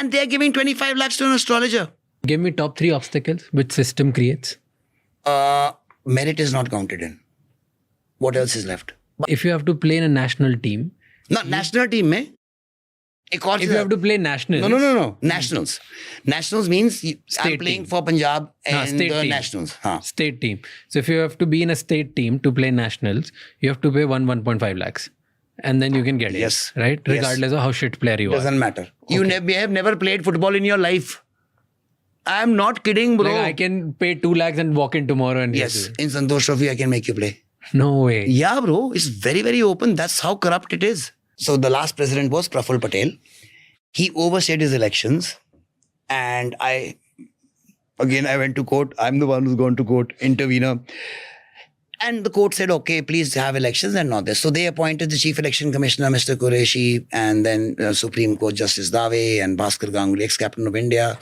and they're giving 25 lakhs to an astrologer. Give me top 3 obstacles which system creates. Merit is not counted in. What else is left? If you have to play in a national team, No, national team में एक और if you have to play national, No. Nationals. Nationals means I'm State playing team. for Punjab and state the team. nationals. हाँ. state team. So if you have to be in a state team to play nationals, you have to pay 1.5 lakhs. And then you can get Yes. it, right? Yes. Regardless of how shit player you are. Doesn't matter. You have never played football in your life. I'm not kidding, bro. Like I can pay 2 lakhs and walk in tomorrow and Yes, in Santosh Trophy I can make you play. No way. Yeah, bro. It's very, very open. That's how corrupt it is. So the last president was Praful Patel. He overstayed his elections. And I went to court. I'm the one who's gone to court, intervener. And the court said, okay, please have elections and not this. So they appointed the chief election commissioner, Mr. Qureshi, and then Supreme Court Justice Dave and Bhaskar Ganguly, ex-captain of India.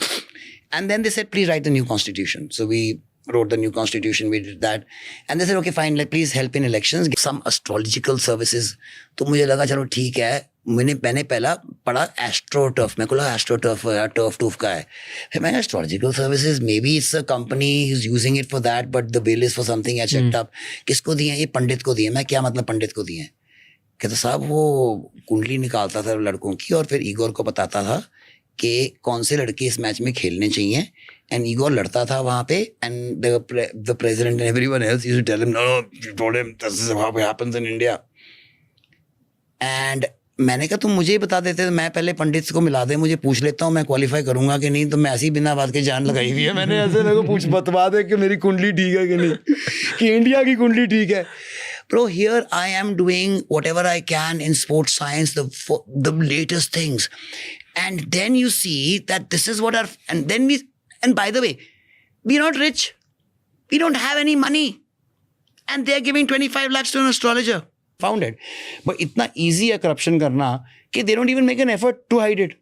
And then they said, please write the new constitution. So we wrote the new constitution, we did that. And they said, okay, fine, please help in elections. Some astrological services. तो मुझे लगा चलो ठीक है. मैंने पहला पढ़ा astroturf. मेरे को लगा एस्ट्रोटर्फ टर्फ का है. फिर मैंने astrological services, may be it's a company is using it for that, but the bill is for something I checked up. किसको दिए? ये पंडित को दिए. मैं क्या मतलब पंडित को दिए? कहता साहब वो कुंडली निकालता था लड़कों की और फिर ईगोर को बताता था कि कौन से लड़के इस मैच में खेलने चाहिए. एंड ईगोर लड़ता था वहां पे. And the president and everyone else used to tell him, no you told him this is how it happens in India. And मैंने कहा तुम मुझे ही बता देते तो मैं पहले पंडित को मिला दे, मुझे पूछ लेता हूँ मैं क्वालिफाई करूंगा कि नहीं. तो मैं ऐसी बिना बात के जान लगाई हुई है मैंने. ऐसे लोगों पूछ बतवा दे कि मेरी कुंडली ठीक है कि नहीं, कि इंडिया की कुंडली ठीक है. Bro, here I am doing whatever I can in sports science, the latest things. And then you see that this is what and by the way, we're not rich. We don't have any money. And they're giving 25 lakhs to an astrologer. Found it. But itna easy है corruption करना कि they don't even make an effort to hide it.